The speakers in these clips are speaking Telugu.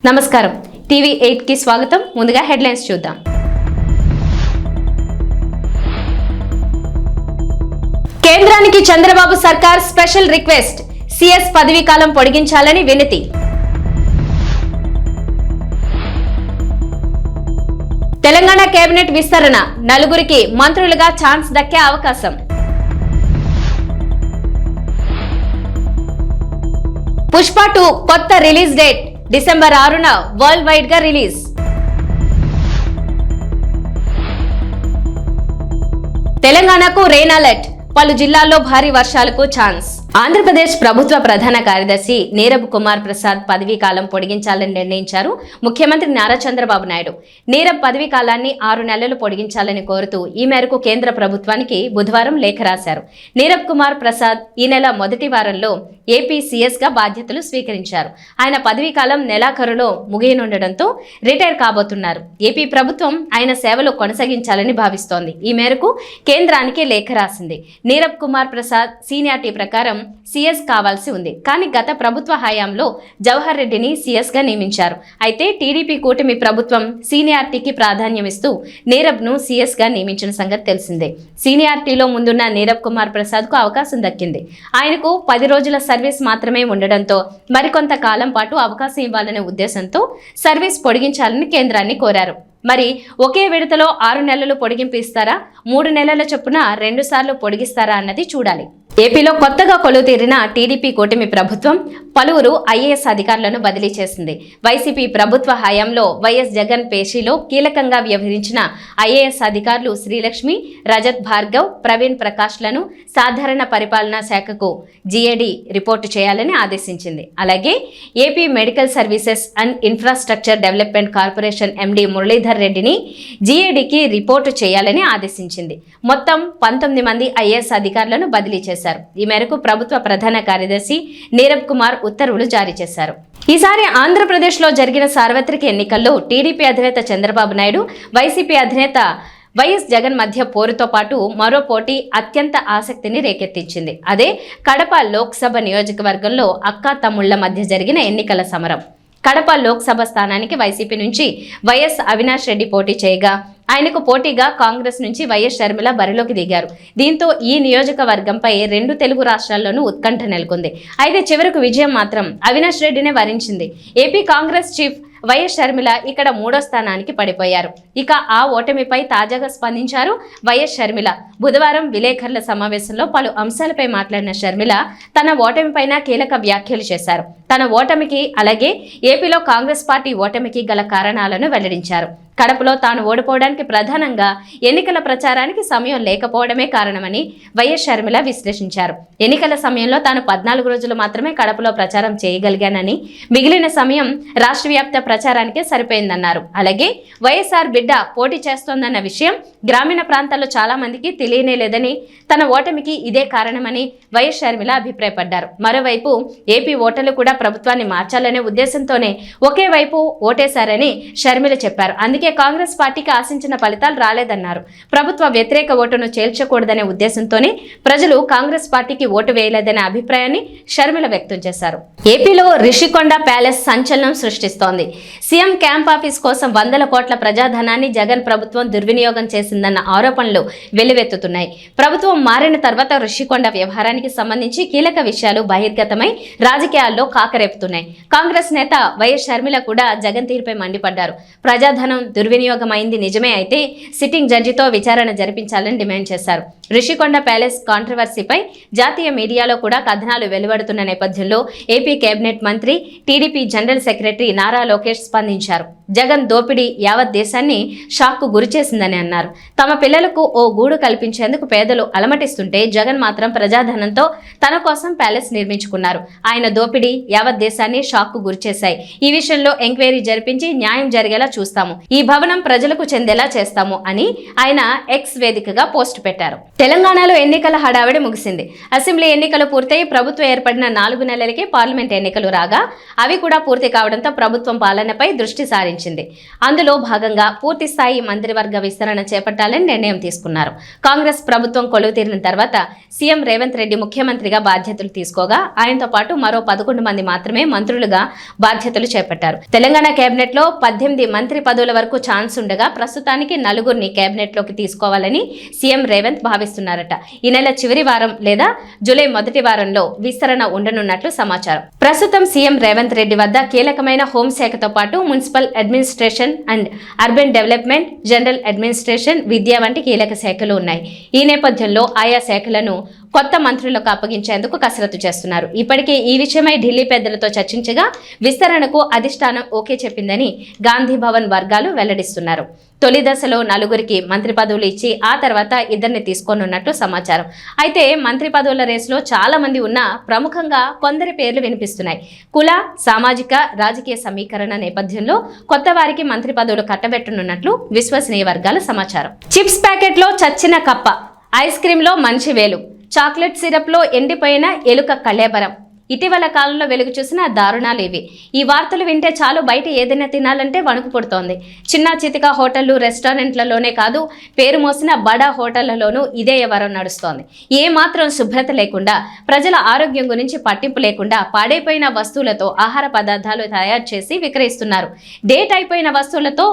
నమస్కారం టీవీ 8 కి స్వాగతం. ముందుగా హెడ్లైన్స్ చూద్దాం. కేంద్రానికి చంద్రబాబు సర్కార్ స్పెషల్ రిక్వెస్ట్, సీఎస్ పదవీ కాలం పొడిగించాలని వినతి. తెలంగాణ కేబినెట్ విస్తరణ, నలుగురికి మంత్రులుగా ఛాన్స్ దక్కే అవకాశం. పుష్ప 2 కొత్త రిలీజ్ డేట్ డిసెంబర్ 6న వరల్డ్ వైడ్ గా రిలీజ్. తెలంగాణకు రెయిన్ అలర్ట్, పలు జిల్లాల్లో భారీ వర్షాలకు ఛాన్స్. ఆంధ్రప్రదేశ్ ప్రభుత్వ ప్రధాన కార్యదర్శి నీరబ్ కుమార్ ప్రసాద్ పదవీ కాలం పొడిగించాలని నిర్ణయించారు ముఖ్యమంత్రి నారా చంద్రబాబు నాయుడు. నీరబ్ పదవీ కాలాన్ని 6 నెలలు పొడిగించాలని కోరుతూ ఈ మేరకు కేంద్ర ప్రభుత్వానికి బుధవారం లేఖ రాశారు. నీరబ్ కుమార్ ప్రసాద్ ఈ నెల మొదటి వారంలో ఏపీ సీఎస్ గా బాధ్యతలు స్వీకరించారు. ఆయన పదవీ కాలం నెలాఖరులో ముగియనుండటంతో రిటైర్ కాబోతున్నారు. ఏపీ ప్రభుత్వం ఆయన సేవలు కొనసాగించాలని భావిస్తోంది. ఈ మేరకు కేంద్రానికి లేఖ రాసింది. నీరబ్ కుమార్ ప్రసాద్ సీనియారిటీ ప్రకారం సీఎస్ కావాల్సి ఉంది. కానీ గత ప్రభుత్వ హయాంలో జవహర్ రెడ్డిని సీఎస్ గా నియమించారు. అయితే టీడీపీ కూటమి ప్రభుత్వం సీనియారిటీకి ప్రాధాన్యమిస్తూ నీరబ్ ను సీఎస్ గా నియమించిన సంగతి తెలిసిందే. సీనియారిటీలో ముందున్న నీరబ్ కుమార్ ప్రసాద్ కు అవకాశం దక్కింది. ఆయనకు 10 రోజుల సర్వీస్ మాత్రమే ఉండడంతో మరికొంత కాలం పాటు అవకాశం ఇవ్వాలనే ఉద్దేశంతో సర్వీస్ పొడిగించాలని కేంద్రాన్ని కోరారు. మరి ఒకే విడతలో 6 నెలలు పొడిగింపు ఇస్తారా, 3 నెలల చొప్పున 2 సార్లు పొడిగిస్తారా అన్నది చూడాలి. ఏపీలో కొత్తగా కొలువుతీరిన టీడీపీ కూటమి ప్రభుత్వం పలువురు ఐఏఎస్ అధికారులను బదిలీ చేసింది. వైసీపీ ప్రభుత్వ హయాంలో వైఎస్ జగన్ పేషీలో కీలకంగా వ్యవహరించిన ఐఏఎస్ అధికారులు శ్రీలక్ష్మి, రజత్ భార్గవ్, ప్రవీణ్ ప్రకాష్లను సాధారణ పరిపాలనా శాఖకు జీఏడీ రిపోర్టు చేయాలని ఆదేశించింది. అలాగే AP medical services and infrastructure development corporation MD Muralidhar రెడ్డిని జీఏడీకి రిపోర్టు చేయాలని ఆదేశించింది. మొత్తం 19 మంది ఐఏఎస్ అధికారులను బదిలీ చేశారు. ఈ మేరకు ప్రభుత్వ ప్రధాన కార్యదర్శి నీరబ్ కుమార్ ఉత్తర్వులు జారీ చేశారు. ఈసారి ఆంధ్రప్రదేశ్లో జరిగిన సార్వత్రిక ఎన్నికల్లో టీడీపీ అధినేత చంద్రబాబు నాయుడు, వైసీపీ అధినేత వైఎస్ జగన్ మధ్య పోరుతో పాటు మరో పోటీ అత్యంత ఆసక్తిని రేకెత్తించింది. అదే కడప లోక్సభ నియోజకవర్గంలో అక్కా తమ్ముళ్ల మధ్య జరిగిన ఎన్నికల సమరం. కడప లోక్సభ స్థానానికి వైసీపీ నుంచి వైఎస్ అవినాష్ రెడ్డి పోటీ చేయగా, ఆయనకు పోటీగా కాంగ్రెస్ నుంచి వైఎస్ షర్మిల బరిలోకి దిగారు. దీంతో ఈ నియోజకవర్గంపై 2 తెలుగు రాష్ట్రాల్లోనూ ఉత్కంఠ నెలకొంది. అయితే చివరకు విజయం మాత్రం అవినాష్ రెడ్డినే వరించింది. ఏపీ కాంగ్రెస్ చీఫ్ వైఎస్ షర్మిల ఇక్కడ 3వ స్థానానికి పడిపోయారు. ఇక ఆ ఓటమిపై తాజాగా స్పందించారు వైఎస్ షర్మిల. బుధవారం విలేకరుల సమావేశంలో పలు అంశాలపై మాట్లాడిన షర్మిల తన ఓటమిపైన కీలక వ్యాఖ్యలు చేశారు. తన ఓటమికి, అలాగే ఏపీలో కాంగ్రెస్ పార్టీ ఓటమికి గల కారణాలను వెల్లడించారు. కడపలో తాను ఓడిపోవడానికి ప్రధానంగా ఎన్నికల ప్రచారానికి సమయం లేకపోవడమే కారణమని వైఎస్ షర్మిల విశ్లేషించారు. ఎన్నికల సమయంలో తాను 14 రోజులు మాత్రమే కడపలో ప్రచారం చేయగలిగానని, మిగిలిన సమయం రాష్ట్ర వ్యాప్త ప్రచారానికే సరిపోయిందన్నారు. అలాగే వైఎస్ఆర్ బిడ్డ పోటీ చేస్తోందన్న విషయం గ్రామీణ ప్రాంతాల్లో చాలా మందికి తెలియనే లేదని, తన ఓటమికి ఇదే కారణమని వైఎస్ షర్మిల అభిప్రాయపడ్డారు. మరోవైపు ఏపీ ఓటర్లు కూడా ప్రభుత్వాన్ని మార్చాలనే ఉద్దేశంతోనే ఒకే వైపు ఓటేశారని షర్మిల చెప్పారు. అందుకే కాంగ్రెస్ పార్టీకి ఆశించిన ఫలితాలు రాలేదన్నారు. ప్రభుత్వ వ్యతిరేక ఓటును చేల్చకూడదనే ఉద్దేశంతోనే ప్రజలు కాంగ్రెస్ పార్టీకి ఓటు వేయలేదనే అభిప్రాయాన్ని షర్మిల వ్యక్తం చేశారు. ఏపీలో రిషికొండ ప్యాలెస్ సంచలనం సృష్టిస్తోంది. సీఎం క్యాంప్ ఆఫీస్ కోసం 100 కోట్ల ప్రజాధనాన్ని జగన్ ప్రభుత్వం దుర్వినియోగం చేసిందన్న ఆరోపణలు వెల్లువెత్తుతున్నాయి. ప్రభుత్వం మారిన తర్వాత రిషికొండ వ్యవహారానికి సంబంధించి కీలక విషయాలు బహిర్గతమై రాజకీయాల్లో కాకరేపుతున్నాయి. కాంగ్రెస్ నేత వైఎస్ షర్మిల కూడా జగన్ తీరుపై మండిపడ్డారు. ప్రజాధనం దుర్వినియోగమైంది నిజమే అయితే సిట్టింగ్ జడ్జితో విచారణ జరిపించాలని డిమాండ్ చేశారు. రిషికొండ ప్యాలెస్ కాంట్రవర్సీపై జాతీయ మీడియాలో కూడా కథనాలు వెలువడుతున్న నేపథ్యంలో ఏపీ కేబినెట్ మంత్రి, TDP general secretary Nara Lokesh స్పందించారు. జగన్ దోపిడీ యావత్ దేశాన్ని షాక్కు గురిచేసిందని అన్నారు. తమ పిల్లలకు ఓ గూడు కల్పించేందుకు పేదలు అలమటిస్తుంటే జగన్ మాత్రం ప్రజాధనంతో తన కోసం ప్యాలెస్ నిర్మించుకున్నారు. ఆయన దోపిడీ యావత్ దేశాన్ని షాక్కు గురిచేశాయి. ఈ విషయంలో ఎంక్వైరీ జరిపించి న్యాయం జరిగేలా చూస్తాము. ఈ భవనం ప్రజలకు చెందేలా చేస్తాము అని ఆయన ఎక్స్ వేదికగా పోస్ట్ పెట్టారు. తెలంగాణలో ఎన్నికల హడావిడి ముగిసింది. అసెంబ్లీ ఎన్నికలు పూర్తయి ప్రభుత్వం ఏర్పడిన 4 నెలలకే పార్లమెంట్ ఎన్నికలు రాగా, అవి కూడా పూర్తి కావడంతో ప్రభుత్వం పాలనపై దృష్టి సారించింది. ప్రతిపాదించింది. అందులో భాగంగా పూర్తిస్థాయి మంత్రివర్గ విస్తరణ చేపట్టాలని నిర్ణయం తీసుకున్నారు. కాంగ్రెస్ ప్రభుత్వం కొలువు తీరిన తర్వాత సీఎం రేవంత్ రెడ్డి ముఖ్యమంత్రిగా బాధ్యతలు తీసుకోగా ఆయనతో పాటు మరో 11 మంది మాత్రమే మంత్రులుగా బాధ్యతలు చేపట్టారు. తెలంగాణ కేబినెట్ లో 18 మంత్రి పదవుల వరకు ఛాన్స్ ఉండగా ప్రస్తుతానికి 4 కేబినెట్ లోకి తీసుకోవాలని సీఎం రేవంత్ భావిస్తున్నారట. ఈ నెల చివరి వారం లేదా జూలై మొదటి వారంలో విస్తరణ ఉండనున్నట్లు సమాచారం. ప్రస్తుతం సీఎం రేవంత్ రెడ్డి వద్ద కీలకమైన హోంశాఖతో పాటు municipal administration and urban development, general administration, విద్య వంటి కీలక శాఖలు ఉన్నాయి. ఈ నేపథ్యంలో ఆయా శాఖలను కొత్త మంత్రులకు అప్పగించేందుకు కసరత్తు చేస్తున్నారు. ఇప్పటికే ఈ విషయమై ఢిల్లీ పెద్దలతో చర్చించగా విస్తరణకు అధిష్టానం ఓకే చెప్పిందని గాంధీ భవన్ వర్గాలు వెల్లడిస్తున్నారు. తొలి దశలో 4 మంత్రి పదవులు ఇచ్చి ఆ తర్వాత 2 తీసుకోనున్నట్లు సమాచారం. అయితే మంత్రి పదవుల రేసులో చాలా మంది ఉన్నా ప్రముఖంగా కొందరి పేర్లు వినిపిస్తున్నాయి. కుల, సామాజిక, రాజకీయ సమీకరణ నేపథ్యంలో కొత్త వారికి మంత్రి పదవులు కట్టబెట్టనున్నట్లు విశ్వసనీయ వర్గాల సమాచారం. చిప్స్ ప్యాకెట్లో చచ్చిన కప్ప, ఐస్ క్రీంలో మంచి వేలు, చాక్లెట్ సిరప్లో ఎండిపోయిన ఎలుక కళేబరం. ఇటీవల కాలంలో వెలుగు చూసిన దారుణాలు ఇవి. ఈ వార్తలు వింటే చాలు బయట ఏదైనా తినాలంటే వణుకు పుడుతోంది. చిన్న చితిక హోటళ్లు, రెస్టారెంట్లలోనే కాదు పేరు మోసిన బడా హోటళ్లలోనూ ఇదే వ్యవహారం నడుస్తోంది. ఏ మాత్రం శుభ్రత లేకుండా, ప్రజల ఆరోగ్యం గురించి పట్టింపు లేకుండా పాడైపోయిన వస్తువులతో ఆహార పదార్థాలు తయారు చేసి విక్రయిస్తున్నారు. డేట్ అయిపోయిన వస్తువులతో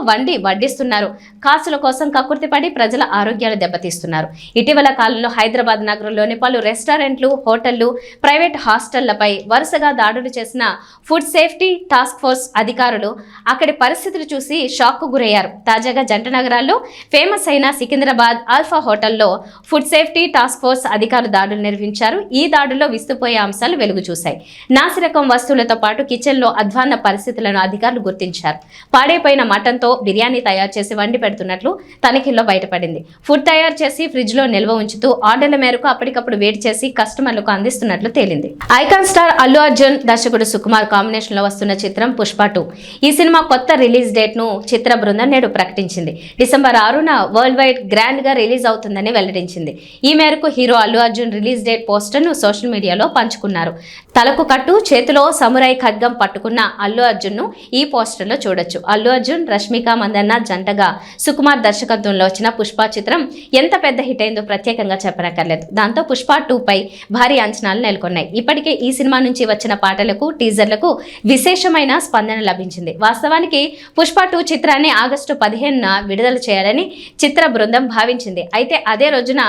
వడ్డిస్తున్నారు. కాసుల కోసం కక్కుర్తిపడి ప్రజల ఆరోగ్యాలు దెబ్బతీస్తున్నారు. ఇటీవల కాలంలో హైదరాబాద్ నగరంలోని పలు రెస్టారెంట్లు, హోటళ్లు, ప్రైవేట్ హాస్టళ్లపై వరుసగా దాడులు చేసిన ఫుడ్ సేఫ్టీ టాస్క్ ఫోర్స్ అధికారులు అక్కడి పరిస్థితులు చూసి షాక్ కు గురయ్యారు. తాజాగా జంట నగరాల్లో ఫేమస్ అయిన సికింద్రాబాద్ ఆల్ఫా హోటల్లో ఫుడ్ సేఫ్టీ టాస్క్ ఫోర్స్ అధికారులు దాడులు నిర్వహించారు. ఈ దాడుల్లో విస్తుపోయే అంశాలు వెలుగు చూశాయి. నాసిరకం వస్తువులతో పాటు కిచెన్ లో అధ్వాన్న పరిస్థితులను అధికారులు గుర్తించారు. పాడైపోయిన మటన్తో బిర్యానీ తయారు చేసి వండి పెడుతున్నట్లు తనిఖీల్లో బయటపడింది. ఫుడ్ తయారు చేసి ఫ్రిడ్జ్ లో నిల్వ ఉంచుతూ ఆర్డర్ల మేరకు అప్పటికప్పుడు వేడి చేసి కస్టమర్లకు అందిస్తున్నట్లు తేలింది. ఐకాన్ స్టార్ అల్లు అర్జున్, దర్శకుడు సుకుమార్ కాంబినేషన్ లో వస్తున్న చిత్రం పుష్ప 2. ఈ సినిమా కొత్త రిలీజ్ డేట్ ను చిత్ర బృందం నేడు ప్రకటించింది. డిసెంబర్ 6న వరల్డ్ వైడ్ గ్రాండ్ గా రిలీజ్ అవుతుందని వెల్లడించింది. ఈ మేరకు hero Allu Arjun release date poster ను సోషల్ మీడియాలో పంచుకున్నారు. తలకు కట్టు, చేతిలో సమురాయి ఖడ్గం పట్టుకున్న అల్లు అర్జున్ ను ఈ పోస్టర్ లో చూడొచ్చు. అల్లు అర్జున్, రష్మిక మందన్న జంటగా సుకుమార్ దర్శకత్వంలో వచ్చిన పుష్ప చిత్రం ఎంత పెద్ద హిట్ అయిందో ప్రత్యేకంగా చెప్పనక్కర్లేదు. దాంతో పుష్ప 2 పై భారీ అంచనాలు నెలకొన్నాయి. ఇప్పటికే ఈ సినిమా నుంచి వచ్చిన పాటలకు, టీజర్లకు విశేషమైన స్పందన లభించింది. వాస్తవానికి పుష్ప 2 చిత్రాన్ని ఆగస్టు 15న విడుదల చేయాలని చిత్ర బృందం భావించింది. అయితే అదే రోజున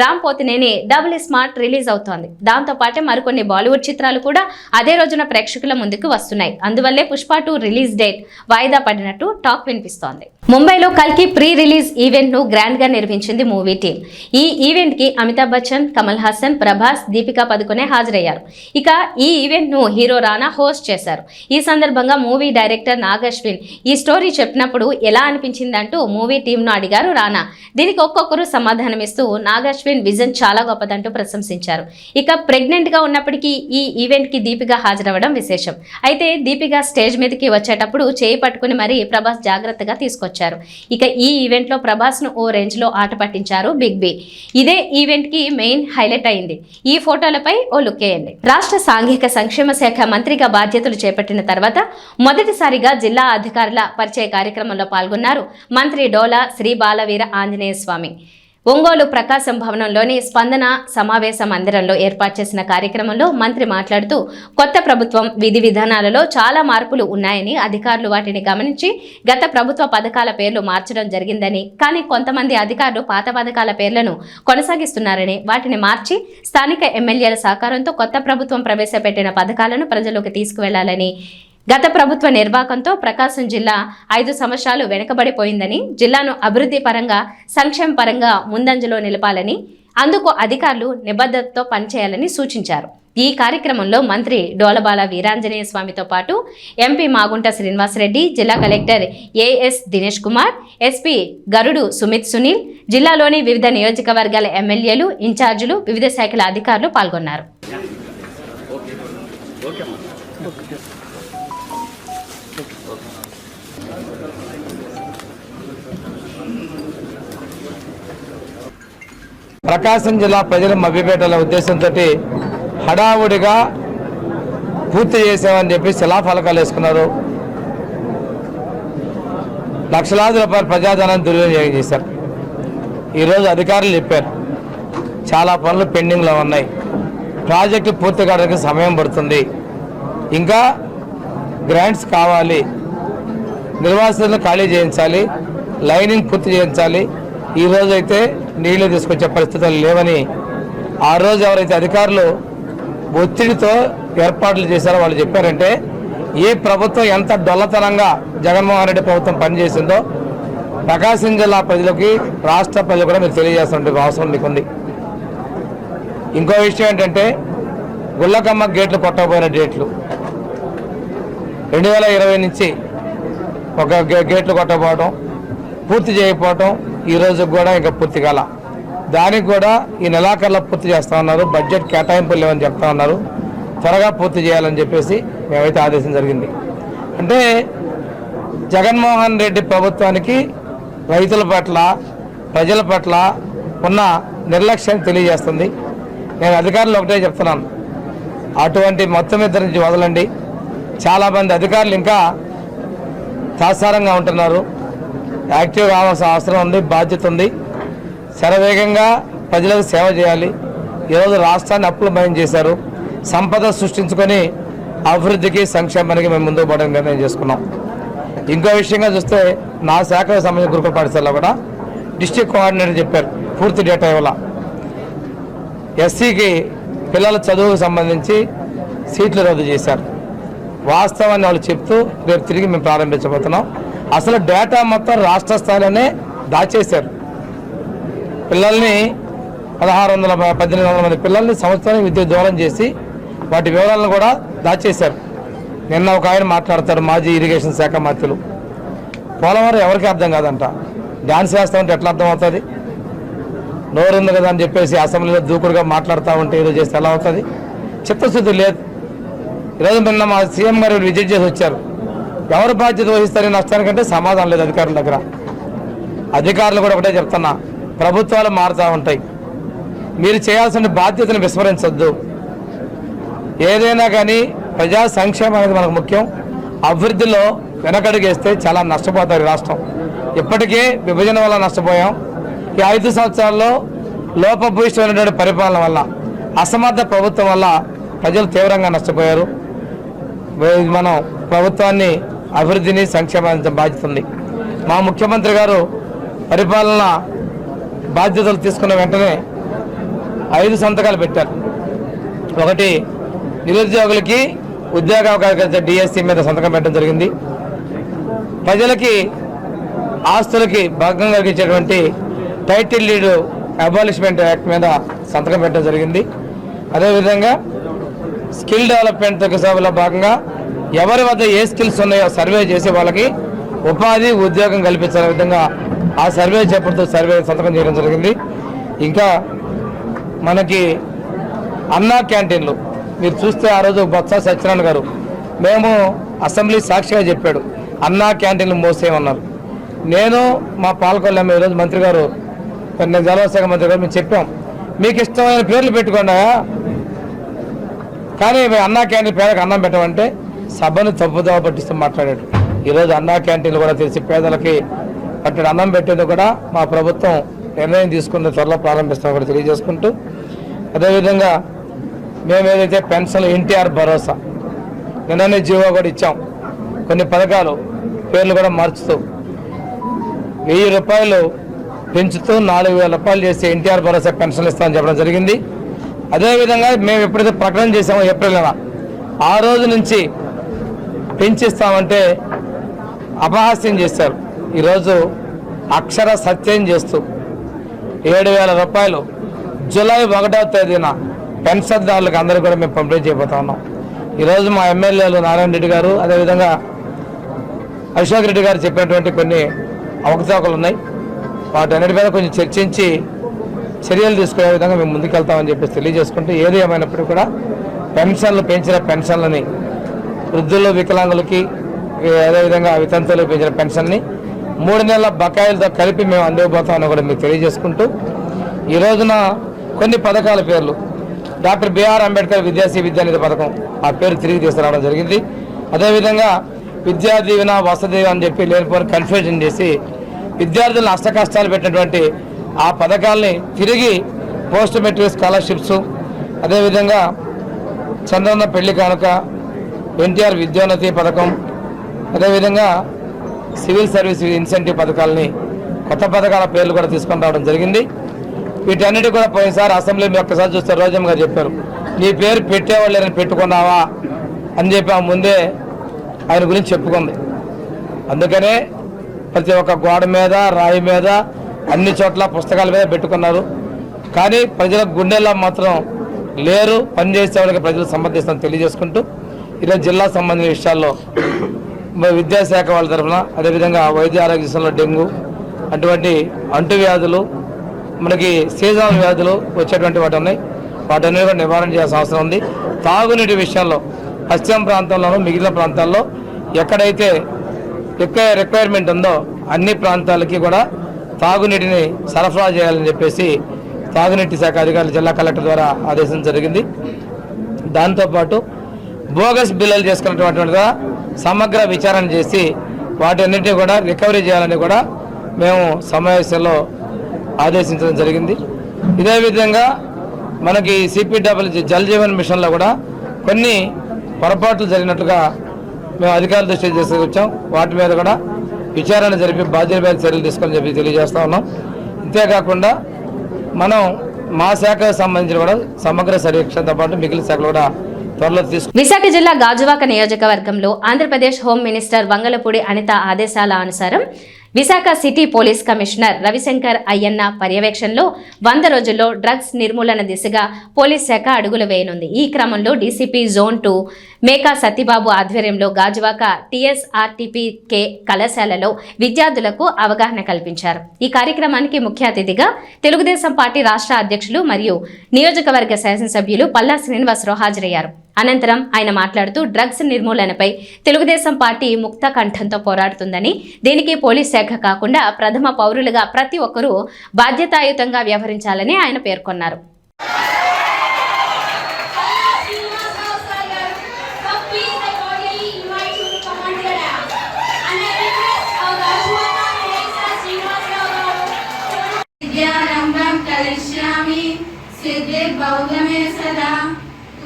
Ram Pothineni double smart release అవుతోంది. దాంతో పాటే మరికొన్ని బాలీవుడ్ చిత్రాలు కూడా అదే రోజున ప్రేక్షకుల ముందుకు వస్తున్నాయి. అందువల్లే పుష్ప 2 రిలీజ్ డేట్ వాయిదా పడినట్టు టాక్ వినిపిస్తోంది. ముంబైలో కల్కి ప్రీ రిలీజ్ ఈవెంట్ ను గ్రాండ్ గా నిర్వహించింది మూవీ టీం. ఈ ఈవెంట్ కి అమితాబ్ బచ్చన్, కమల్ హాసన్, ప్రభాస్, దీపికా పదుకొనే హాజరయ్యారు. ఇక ఈ ఈవెంట్ ను హీరో రానా హోస్ట్ చేశారు. ఈ సందర్భంగా మూవీ డైరెక్టర్ నాగ్ అశ్విన్ ఈ స్టోరీ చెప్పినప్పుడు ఎలా అనిపించిందంటూ మూవీ టీం ను అడిగారు రానా. దీనికి ఒక్కొక్కరు సమాధానమిస్తూ నాగ్ అశ్విన్ విజన్ చాలా గొప్పదంటూ ప్రశంసించారు. ఇక ప్రెగ్నెంట్ గా ఉన్నప్పటికీ ఈ ఈవెంట్ కి దీపిక హాజరవ్వడం విశేషం. అయితే దీపిక స్టేజ్ మీదకి వచ్చేటప్పుడు చేయి పట్టుకుని మరీ ప్రభాస్ జాగ్రత్తగా తీసుకొచ్చారు. ఇక ఈ ఈవెంట్ లో ప్రభాస్ ను ఓ రేంజ్ లో ఆట పట్టించారు బిగ్ బి. ఇదే ఈవెంట్ కి మెయిన్ హైలైట్ అయింది. ఈ ఫోటోలపై ఓ లుక్ వేయండి. రాష్ట్ర సాంఘిక సంక్షేమ శాఖ మంత్రిగా బాధ్యతలు చేపట్టిన తర్వాత మొదటిసారిగా జిల్లా అధికారుల పరిచయ కార్యక్రమంలో పాల్గొన్నారు మంత్రి డోలా శ్రీ బాలవీర ఆంజనేయ స్వామి. ఒంగోలు ప్రకాశం భవనంలోని స్పందన సమావేశ మందిరంలో ఏర్పాటు చేసిన కార్యక్రమంలో మంత్రి మాట్లాడుతూ కొత్త ప్రభుత్వం విధి విధానాలలో చాలా మార్పులు ఉన్నాయని, అధికారులు వాటిని గమనించి గత ప్రభుత్వ పథకాల పేర్లు మార్చడం జరిగిందని, కానీ కొంతమంది అధికారులు పాత పథకాల పేర్లను కొనసాగిస్తున్నారని, వాటిని మార్చి స్థానిక ఎమ్మెల్యేల సహకారంతో కొత్త ప్రభుత్వం ప్రవేశపెట్టిన పథకాలను ప్రజలకు తీసుకువెళ్లాలని, గత ప్రభుత్వ నిర్వాకంతో ప్రకాశం జిల్లా 5 సంవత్సరాలు వెనుకబడిపోయిందని, జిల్లాను అభివృద్ధి పరంగా, సంక్షేమ పరంగా ముందంజలో నిలపాలని, అందుకు అధికారులు నిబద్ధతతో పనిచేయాలని సూచించారు. ఈ కార్యక్రమంలో మంత్రి డోలబాల వీరాంజనేయ స్వామితో పాటు ఎంపీ మాగుంట శ్రీనివాసరెడ్డి, జిల్లా collector AS Dinesh Kumar, SP Garudu Sumit Sunil, జిల్లాలోని వివిధ నియోజకవర్గాల ఎమ్మెల్యేలు, ఇన్ఛార్జీలు, వివిధ శాఖల అధికారులు పాల్గొన్నారు. ప్రకాశం జిల్లా ప్రజల మభ్యపెట్టాలనే ఉద్దేశంతో హడావుడిగా పూర్తి చేసామని చెప్పి శిలాఫలకాలు వేసుకున్నారు. లక్షలాది రూపాయల ప్రజాధనాన్ని దుర్వినియోగం చేశారు. ఈరోజు అధికారులు చెప్పారు చాలా పనులు పెండింగ్లో ఉన్నాయి, ప్రాజెక్టు పూర్తి కావడానికి సమయం పడుతుంది, ఇంకా గ్రాంట్స్ కావాలి, నిర్వాసితులను ఖాళీ చేయించాలి, లైనింగ్ పూర్తి చేయించాలి. ఈరోజు అయితే నీళ్లు తీసుకొచ్చే పరిస్థితులు లేవని ఆ రోజు ఎవరైతే అధికారులు ఒత్తిడితో ఏర్పాట్లు చేశారో వాళ్ళు చెప్పారంటే ఈ ప్రభుత్వం ఎంత డొల్లతనంగా జగన్మోహన్ రెడ్డి ప్రభుత్వం పనిచేసిందో ప్రకాశం జిల్లా ప్రజలకి, రాష్ట్ర ప్రజలు కూడా మీరు తెలియజేస్తున్న అవసరం మీకుంది. ఇంకో విషయం ఏంటంటే గుళ్ళకమ్మ గేట్లు కొట్టకపోయిన డేట్లు 2020 నుంచి ఒక గేట్లు కొట్టకపోవడం, పూర్తి చేయకపోవడం, ఈరోజు కూడా ఇంకా పూర్తి కాల. దానికి కూడా ఈ నెలాఖరులో పూర్తి చేస్తా ఉన్నారు. బడ్జెట్ కేటాయింపులు లేవని చెప్తా ఉన్నారు. త్వరగా పూర్తి చేయాలని చెప్పేసి మేమైతే ఆదేశం జరిగింది. అంటే జగన్మోహన్ రెడ్డి ప్రభుత్వానికి రైతుల పట్ల, ప్రజల పట్ల ఉన్న నిర్లక్ష్యం తెలియజేస్తుంది. నేను అధికారులు ఒకటే చెప్తున్నాను, అటువంటి మొత్తం ఇద్దరి నుంచి వదలండి. చాలామంది అధికారులు ఇంకా తాత్సారంగా ఉంటున్నారు. యాక్టివ్ కావాల్సిన అవసరం ఉంది, బాధ్యత ఉంది. శరవేగంగా ప్రజలకు సేవ చేయాలి. ఈరోజు రాష్ట్రాన్ని అప్పులమయం చేశారు. సంపద సృష్టించుకొని అభివృద్ధికి, సంక్షేమానికి మేము ముందుకు పోవడానికి నిర్ణయం చేసుకున్నాం. ఇంకో విషయంగా చూస్తే నా శాఖకు సంబంధించిన గురుకుల పాఠశాలలో కూడా డిస్ట్రిక్ట్ కోఆర్డినేటర్ చెప్పారు పూర్తి డేటా ఇవ్వాల. ఎస్సీకి పిల్లల చదువుకు సంబంధించి సీట్లు రద్దు చేశారు. వాస్తవాన్ని వాళ్ళు చెప్తూ రేపు తిరిగి మేము ప్రారంభించబోతున్నాం. అసలు డేటా మొత్తం రాష్ట్ర స్థాయిలోనే దాచేశారు. పిల్లల్ని 1600-1800 మంది పిల్లల్ని సంవత్సరానికి విద్యుత్ దూరం చేసి వాటి వివరాలను కూడా దాచేశారు. నిన్న ఒక ఆయన మాట్లాడతారు, మాజీ ఇరిగేషన్ శాఖ మంత్రులు, పోలవరం ఎవరికి అర్థం కాదంట, డాన్స్ వేస్తామంటే ఎట్లా అర్థం అవుతుంది? నోరు ఉంది కదా అని చెప్పేసి అసెంబ్లీలో దూకుడుగా మాట్లాడుతూ ఉంటే ఏదో చేస్తే ఎలా అవుతుంది? చిత్తశుద్ధి లేదు. ఈరోజు నిన్న మా సీఎం గారు విజిట్ చేసి వచ్చారు. ఎవరు బాధ్యత వహిస్తారని నష్టానికంటే సమాధానం లేదు అధికారుల దగ్గర. అధికారులు కూడా ఒకటే చెప్తున్నా, ప్రభుత్వాలు మారుతూ ఉంటాయి, మీరు చేయాల్సిన బాధ్యతను విస్మరించొద్దు. ఏదైనా కానీ ప్రజా సంక్షేమం అనేది మనకు ముఖ్యం. అభివృద్ధిలో వెనకడుగేస్తే చాలా నష్టపోతారు రాష్ట్రం. ఇప్పటికే విభజన వల్ల నష్టపోయాం. ఈ 5 సంవత్సరాల్లో లోపభూయిష్టమైనటువంటి పరిపాలన వల్ల, అసమర్థ ప్రభుత్వం వల్ల ప్రజలు తీవ్రంగా నష్టపోయారు. మనం ప్రభుత్వాన్ని, అభివృద్ధిని, సంక్షేమాన్ని బాధ్యత ఉంది. మా ముఖ్యమంత్రి గారు పరిపాలన బాధ్యతలు తీసుకున్న వెంటనే 5 సంతకాలు పెట్టారు. ఒకటి, నిరుద్యోగులకి ఉద్యోగ అవకాశాలు డిఎస్సి మీద సంతకం పెట్టడం జరిగింది. ప్రజలకి ఆస్తులకి భంగం కలిగించేటువంటి టైటిల్ డీడ్ అబాలిష్మెంట్ యాక్ట్ మీద సంతకం పెట్టడం జరిగింది. అదేవిధంగా స్కిల్ డెవలప్మెంట్ సభలో భాగంగా ఎవరి వద్ద ఏ స్కిల్స్ ఉన్నాయో సర్వే చేసి వాళ్ళకి ఉపాధి, ఉద్యోగం కల్పించే విధంగా ఆ సర్వే చేపడుతూ సంతకం చేయడం జరిగింది. ఇంకా మనకి అన్నా క్యాంటీన్లు మీరు చూస్తే ఆ రోజు బొత్స సత్యనారాయణ గారు మేము అసెంబ్లీ సాక్షిగా చెప్పాడు, అన్నా క్యాంటీన్లు మోసేయమన్నారు. నేను మా పాలకొల్లు ఈరోజు మంత్రి గారు, జలశాఖ మంత్రి గారు మేము చెప్పాం, మీకు ఇష్టమైన పేర్లు పెట్టుకోండా, కానీ అన్నా క్యాంటీన్ పేదలకు అన్నం పెట్టమంటే సభను తప్పుదోవ పట్టిస్తూ మాట్లాడాడు. ఈరోజు అన్నా క్యాంటీన్లు కూడా తెలిసి పేదలకి పట్టడి అన్నం పెట్టేది కూడా మా ప్రభుత్వం నిర్ణయం తీసుకున్న త్వరలో ప్రారంభిస్తామని కూడా తెలియజేసుకుంటూ, అదేవిధంగా మేము ఏదైతే పెన్షన్లు ఎన్టీఆర్ భరోసా నిన్ననే జీవో కూడా ఇచ్చాం. కొన్ని పథకాలు పేర్లు కూడా మార్చుతూ 1000 రూపాయలు పెంచుతూ 4000 రూపాయలు చేసి ఎన్టీఆర్ భరోసా పెన్షన్లు ఇస్తామని చెప్పడం జరిగింది. అదేవిధంగా మేము ఎప్పుడైతే ప్రకటన చేసామో ఏప్రిల్ నెల, ఆ రోజు నుంచి పెంచిస్తామంటే అపహాస్యం చేశారు. ఈరోజు అక్షర సత్యం చేస్తూ 7000 రూపాయలు జూలై 1వ తేదీన పెన్షన్దారులకు అందరూ కూడా మేము పంపిణీ చేయబోతా ఉన్నాం. ఈరోజు మా ఎమ్మెల్యేలు నారాయణ రెడ్డి గారు, అదేవిధంగా అశోక్ రెడ్డి గారు చెప్పినటువంటి కొన్ని అవకతవకలు ఉన్నాయి. వాటన్నిటి మీద కొంచెం చర్చించి చర్యలు తీసుకునే విధంగా మేము ముందుకెళ్తామని చెప్పేసి తెలియజేసుకుంటూ, ఏది ఏమైనప్పటికీ కూడా పెన్షన్లు పెంచిన పెన్షన్లని వృద్ధులు, వికలాంగులకి, అదేవిధంగా వితంతువులకు పెంచిన పెన్షన్ని 3 నెలల బకాయిలతో కలిపి మేము అందివ్వబోతామని కూడా మీకు తెలియజేసుకుంటూ, ఈ రోజున కొన్ని పథకాల పేర్లు డాక్టర్ బిఆర్ అంబేద్కర్ విద్యానిధి పథకం ఆ పేరు తిరిగి తీసుకురావడం జరిగింది. అదేవిధంగా విద్యా దీవెన వసతి దీవెన అని చెప్పి లేనిపోని కన్ఫ్యూజన్ చేసి విద్యార్థులను అష్టకష్టాలు పెట్టినటువంటి ఆ పథకాలని తిరిగి పోస్ట్ మెట్రిక్ స్కాలర్షిప్స్, అదేవిధంగా చంద్రన్న పెళ్లి కానుక, ఎన్టీఆర్ విద్యోన్నతి పథకం, అదేవిధంగా సివిల్ సర్వీస్ ఇన్సెంటివ్ పథకాలని కొత్త పథకాల పేర్లు కూడా తీసుకొని రావడం జరిగింది. వీటన్నిటి కూడా పోయినసారి అసెంబ్లీ మీ ఒక్కసారి చూస్తే రోజమ్మ గారు చెప్పారు, నీ పేరు పెట్టేవాళ్ళని పెట్టుకున్నావా అని చెప్పి ఆ ముందే ఆయన గురించి చెప్పుకుంది. అందుకనే ప్రతి ఒక్క గోడ మీద, రాయి మీద, అన్ని చోట్ల పుస్తకాల మీద పెట్టుకున్నారు. కానీ ప్రజల గుండెల్లో మాత్రం లేరు. పనిచేసే వాళ్ళకి ప్రజలు సమర్థిస్తామని తెలియజేసుకుంటూ ఈరోజు జిల్లా సంబంధించిన విషయాల్లో విద్యాశాఖ వాళ్ళ తరఫున, అదేవిధంగా వైద్య ఆరోగ్య విషయంలో డెంగ్యూ అటువంటి అంటువ్యాధులు, మనకి సీజనల్ వ్యాధులు వచ్చేటువంటి వాటి ఉన్నాయి. వాటన్ని కూడా నివారణ చేయాల్సిన అవసరం ఉంది. తాగునీటి విషయంలో పశ్చిమ ప్రాంతంలోనూ మిగిలిన ప్రాంతాల్లో ఎక్కడైతే ఎక్కువ రిక్వైర్మెంట్ ఉందో అన్ని ప్రాంతాలకి కూడా తాగునీటిని సరఫరా చేయాలని చెప్పేసి తాగునీటి శాఖ అధికారులు జిల్లా కలెక్టర్ ద్వారా ఆదేశం జరిగింది. దాంతోపాటు బోగస్ బిల్లులు చేసుకున్నటువంటి సమగ్ర విచారణ చేసి వాటన్నిటిని కూడా రికవరీ చేయాలని కూడా మేము సమావేశంలో ఆదేశించడం జరిగింది. ఇదే విధంగా మనకి సిపిడబ్ల్యూ జల్ జీవన్ మిషన్లో కూడా కొన్ని పొరపాట్లు జరిగినట్టుగా మేము అధికారుల దృష్టికి తీసుకొచ్చాం. వాటి మీద కూడా విచారణ జరిపి బాధ్యత మీద చర్యలు తీసుకొని చెప్పి తెలియజేస్తా ఉన్నాం. ఇంతేకాకుండా మనం మా శాఖకు సంబంధించిన కూడా సమగ్ర సమీక్షతో పాటు మిగిలిన శాఖలు కూడా త్వరలో విశాఖ జిల్లా గాజువాక నియోజకవర్గంలో ఆంధ్రప్రదేశ్ హోం మినిస్టర్ వంగలపూడి అనిత ఆదేశాల అనుసారం Visakha city police commissioner Ravishankar Ayyanna పర్యవేక్షణలో 100 రోజుల్లో డ్రగ్స్ నిర్మూలన దిశగా పోలీస్ శాఖ అడుగులు వేయనుంది. ఈ క్రమంలో డీసీపీ జోన్ 2 మేకా సత్యబాబు ఆధ్వర్యంలో గాజువాక టీఎస్ఆర్టీపీకే కళాశాలలో విద్యార్థులకు అవగాహన కల్పించారు. ఈ కార్యక్రమానికి ముఖ్య అతిథిగా తెలుగుదేశం పార్టీ రాష్ట్ర అధ్యక్షులు మరియు నియోజకవర్గ శాసనసభ్యులు పల్లా శ్రీనివాసరావు హాజరయ్యారు. అనంతరం ఆయన మాట్లాడుతూ డ్రగ్స్ నిర్మూలనపై తెలుగుదేశం పార్టీ ముక్త కంఠంతో పోరాడుతుందని, దీనికి పోలీస్ శాఖ కాకుండా ప్రథమ పౌరులుగా ప్రతి ఒక్కరూ బాధ్యతాయుతంగా వ్యవహరించాలని ఆయన పేర్కొన్నారు.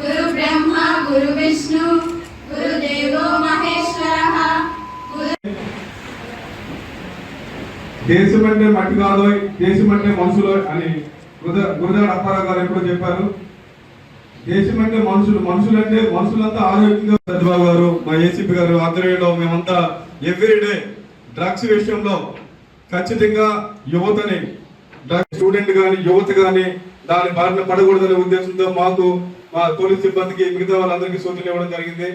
గురు బ్రహ్మ గురు విష్ణు గురు దేవో మహేశ్వరః. దేశం అంటే మట్టి కాదు, దేశం అంటే మనుషులు అని గురుదేవుడు అప్పారావు గారు ఎప్పుడు చెప్పారు. దేశం అంటే మనుషులు, మనుషులంటే మనుషులంతా ఆరోగ్యంగా. సత్యబాబు గారు, మా ఏసీపీ గారు ఆధ్వర్యంలో మేమంతా ఎవ్రీడే డ్రగ్స్ విషయంలో ఖచ్చితంగా యువతని, డ్రగ్స్ స్టూడెంట్ కానీ యువత కానీ దాని బారిన పడకూడదనే ఉద్దేశంతో మాకు, మా పోలీస్ సిబ్బందికి, మిగతా వాళ్ళందరికీ సూచనలు ఇవ్వడం జరిగింది.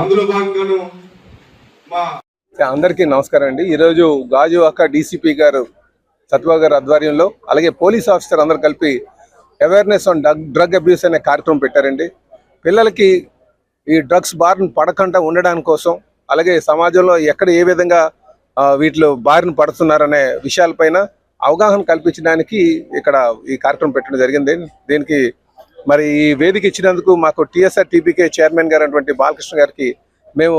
అందులో భాగంగాను మా అందరికీ నమస్కారం అండి. ఈరోజు గాజువాక డీసీపీ గారు సత్యబాబు గారు ఆధ్వర్యంలో, అలాగే పోలీస్ ఆఫీసర్ అందరూ కలిపి అవేర్నెస్ ఆన్ డ్రగ్ అబ్యూస్ అనే కార్యక్రమం పెట్టారండి. పిల్లలకి ఈ డ్రగ్స్ బారిన పడకుండా ఉండడానికి కోసం, అలాగే సమాజంలో ఎక్కడ ఏ విధంగా వీటిలో బారిన పడుతున్నారనే విషయాలపైన అవగాహన కల్పించడానికి ఇక్కడ ఈ కార్యక్రమం పెట్టడం జరిగింది. దీనికి మరి ఈ వేదిక ఇచ్చినందుకు మాకు టీఎస్ఆర్టీపీకే చైర్మన్ గారు అటువంటి బాలకృష్ణ గారికి, మేము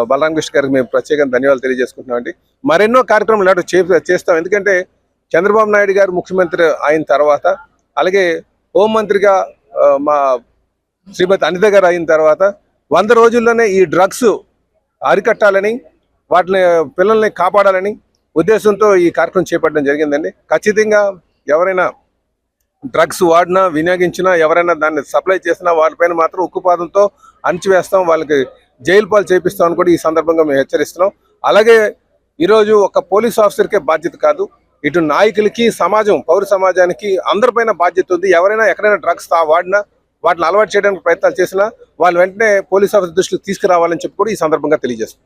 బలరామకృష్ణ గారికి మేము ప్రత్యేకంగా ధన్యవాదాలు తెలియజేసుకుంటున్నామండి. మరెన్నో కార్యక్రమాలు ఇలాంటి చేస్తాం. ఎందుకంటే చంద్రబాబు నాయుడు గారు ముఖ్యమంత్రి అయిన తర్వాత, అలాగే హోంమంత్రిగా మా శ్రీమతి అనిత గారు అయిన తర్వాత 100 రోజుల్లోనే ఈ డ్రగ్స్ అరికట్టాలని, వాటిని పిల్లల్ని కాపాడాలని ఉద్దేశంతో ఈ కార్యక్రమం చేపట్టడం జరిగిందండి. ఖచ్చితంగా ఎవరైనా డ్రగ్స్ వాడినా, వినియోగించినా, ఎవరైనా దాన్ని సప్లై చేసినా వాటిపైన మాత్రం ఉక్కుపాదంతో అణిచివేస్తాం, వాళ్ళకి జైలు పాలు చేపిస్తామని కూడా ఈ సందర్భంగా మేము హెచ్చరిస్తున్నాం. అలాగే ఈరోజు ఒక పోలీస్ ఆఫీసర్కే బాధ్యత కాదు, ఇటు నాయకులకి, సమాజం, పౌర సమాజానికి అందరిపైన బాధ్యత ఉంది. ఎవరైనా ఎక్కడైనా డ్రగ్స్ వాడినా, వాటిని అలవాటు చేయడానికి ప్రయత్నాలు చేసినా వాళ్ళు వెంటనే పోలీస్ ఆఫీసర్ దృష్టికి తీసుకురావాలని చెప్పి కూడా ఈ సందర్భంగా తెలియజేస్తాం.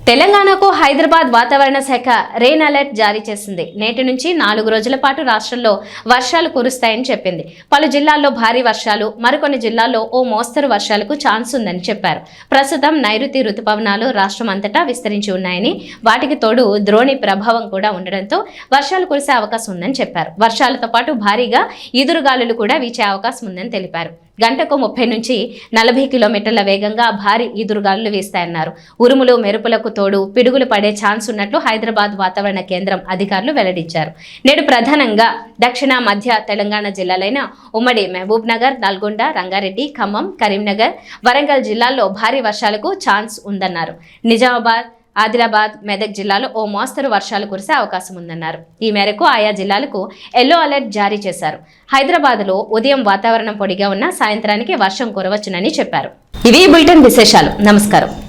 తెలంగాణకు హైదరాబాద్ వాతావరణ శాఖ రెయిన్ అలర్ట్ జారీ చేసింది. నేటి నుంచి 4 రోజుల పాటు రాష్ట్రంలో వర్షాలు కురుస్తాయని చెప్పింది. పలు జిల్లాల్లో భారీ వర్షాలు, మరికొన్ని జిల్లాల్లో ఓ మోస్తరు వర్షాలకు ఛాన్స్ ఉందని చెప్పారు. ప్రస్తుతం నైరుతి రుతుపవనాలు రాష్ట్రం అంతటా విస్తరించి ఉన్నాయని, వాటికి తోడు ద్రోణి ప్రభావం కూడా ఉండడంతో వర్షాలు కురిసే అవకాశం ఉందని చెప్పారు. వర్షాలతో పాటు భారీగా ఈదురుగాలులు కూడా వీచే అవకాశం ఉందని తెలిపారు. గంటకు 30 నుంచి 40 కిలోమీటర్ల వేగంగా భారీ ఈదురుగాలులు వీస్తాయన్నారు. ఉరుములు మెరుపులకు తోడు పిడుగులు పడే ఛాన్స్ ఉన్నట్లు హైదరాబాద్ వాతావరణ కేంద్రం అధికారులు వెల్లడించారు. నేడు ప్రధానంగా దక్షిణ మధ్య తెలంగాణ జిల్లాలైన ఉమ్మడి మహబూబ్ నగర్, నల్గొండ, రంగారెడ్డి, ఖమ్మం, కరీంనగర్, వరంగల్ జిల్లాల్లో భారీ వర్షాలకు ఛాన్స్ ఉందన్నారు. నిజామాబాద్, ఆదిలాబాద్, మెదక్ జిల్లాలో ఓ మోస్తరు వర్షాలు కురిసే అవకాశం ఉందన్నారు. ఈ మేరకు ఆయా జిల్లాలకు ఎల్లో అలర్ట్ జారీ చేశారు. హైదరాబాద్లో ఉదయం వాతావరణం పొడిగా ఉన్న సాయంత్రానికి వర్షం కురవచ్చునని చెప్పారు. ఇవి బులెటిన్ విశేషాలు. నమస్కారం.